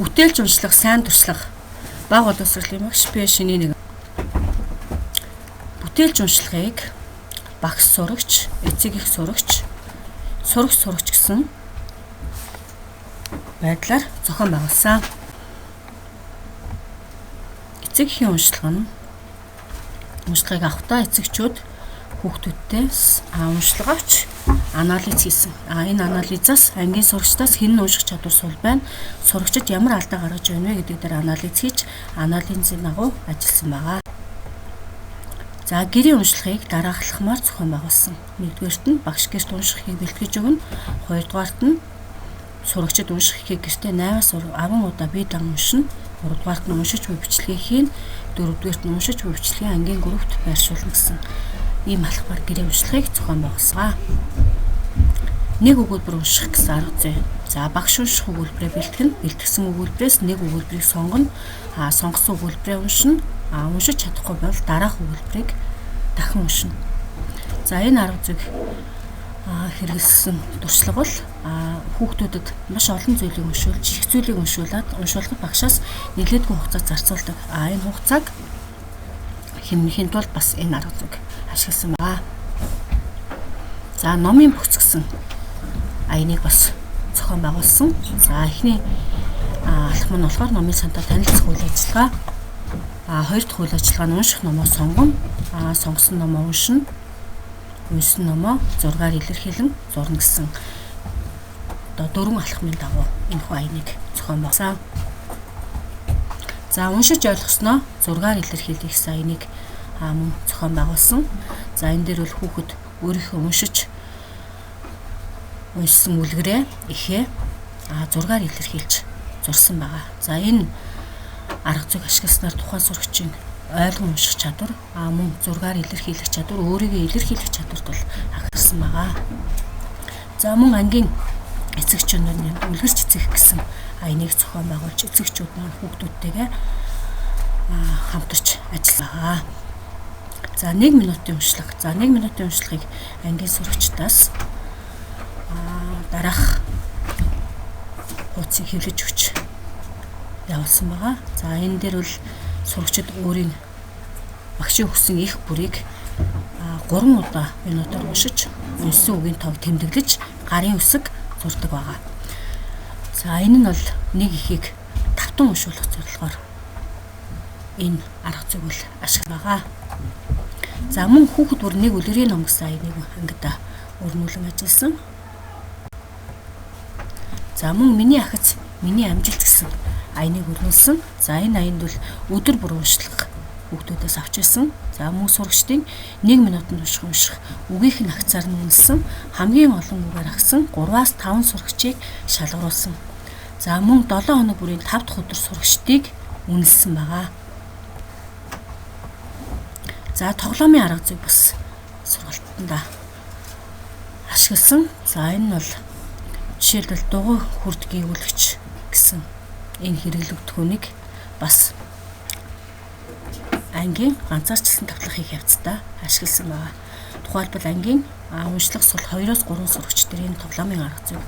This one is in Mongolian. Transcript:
Бүтээлж уншлах, сайн туршлага. Бага боловсролын багш би шиний нэг. Бүтээлж уншлагыг багш сурагч, эцэг их сурагч, сурагч гэсэн байдлаар зохион байгуулсан. Эцэг эхийн уншлагыг авахдаа эцэгчүүд хүүхдүүдтээс уншлага авч анализ хийсэн. Энэ анализаас ангийн сурагчдаас хэн нь унших чадвар сул байна, сурагчид ямар алдаа гаргаж байна вэ гэдэг дээр анализ хийж, анализын дагуу ажилласан байгаа. За гэрийн уншлагыг дараалахмаар зохион байгуулсан. Нэгдүгээрт нь багш гэрт уншихыг бэлтгэж өгнө. Хоёрдугаарт нь сурагчид уншихыг гэртээ 8-аас 10 удаа бие дан уншина. Гуравдугаарт нь уншиж буй бичлэгийг хийн. Дөрөвдүгээрт нь уншиж буй бичлэгийг ангийн группт байршуулна гэсэн ийм алхмаар гэрийн уншлагыг зохион байгуулсан. Нэг өгүүлбэр унших гэсэн арга зүй. За багш унших өгүүлбэрээ бэлтгэн. Бэлтгэсэн өгүүлбэрээс нэг өгүүлбэрийг сонгоно. Сонгосон өгүүлбэрээ уншина. Уншиж чадахгүй бол дараах өгүүлбэрийг дахин уншина. За энэ арга зүйг хэрэгэлсэн туршлага бол хүүхдүүдэд маш олон зүйлийг уншуулж, их зүйлийг уншуулад уншуулахад багшаас нэлээдгүй хугацаа зарцуулдаг. Энэ хугацааг хэмнэхийн тулд бас энэ арга зүйг ашигласан байна. За номын бүхц гэсэн аяныг бас зохион байгуулсан. За эхний алхам нь болохоор номын сантай танилцах үйл ажиллагаа. Хоёр дахь үйл ажиллагаа нь унших номоо сонгоно. Сонгосон номоо уншина. Уншсан номоо зургаар илэрхийлэн зурна гэсэн дөрвөн алхмын дагуу энэхүү аяныг зохион байгуулсан. За уншиж ойлгосноо зургаар илэрхийлэх гэсэн аяныг мөн зохион байгуулсан. За энэ дээр бол хүүхэд өөрийнхөө уншсан үлгэрээ ихээ зургаар илэрхийлж зурсан байгаа. За энэ арга зүйг ашигласнаар тухайн сурагчийн ойлгон унших чадвар, мөн зургаар илэрхийлэх чадвар, өөрийгөө илэрхийлэх чадварт бол хагассан байгаа. За мөн ангийн эцэгчүүд үлгэрч эцэг гэсэн аяныг зохион байгуулж эцэгчүүд маань хүүхдүүдтэйгээ хамтарч ажиллагаа. За 1 минутын уншлага. За 1 минутын уншлагыг ангийн сурагчдаас дараах хуудсыг хэвлэж өгч явуулсан байгаа. За энэ дээр бол сурагчид өөрийн багшийн өгсөн их бүрийг 3 удаа минутаар уншиж, уншсан үгийн тоог тэмдэглэж, гарын үсэг зурдаг байгаа. За энэ нь бол нэг ихийг 5 тон уншуулах зорилгоор энэ арга зүйг бол ашиглаж байгаа. За мөн хүүхэд бүр нэг үлгэрийн ном гэсэн аяныг ангидаа өрнүүлэн ажилласан. За мөн миний ахиц, миний амжилт гэсэн аяныг өрнүүлсэн. За энэ аянд бол өдөр бүр уншлах хүүхдүүдээс авч ирсэн. За мөн сурагчдын 1 минутанд унших үгийнх нь хагцаар нь үнэлсэн. Хамгийн олон үгээр агсан 3-аас 5 сурагчийг шалгаруулсан. За мөн 7 хоног бүрийн 5 дахь өдөр сурагчдыг үнэлсэн байгаа. За тоглоомын арга зүйг бас сургалтанд ашигласан. За энэ нь бол жишээлбэл дугуй хүрд гүйвүүлэгч гэсэн энэ хэрэглэгдэхүүнийг бас ангийн ганцаарчлан тавтлах хийх явцдаа ашигласан байна. Тухайлбал ангийн уншлах сул 2-3 сурагч дээр энэ тоглоомын арга зүйг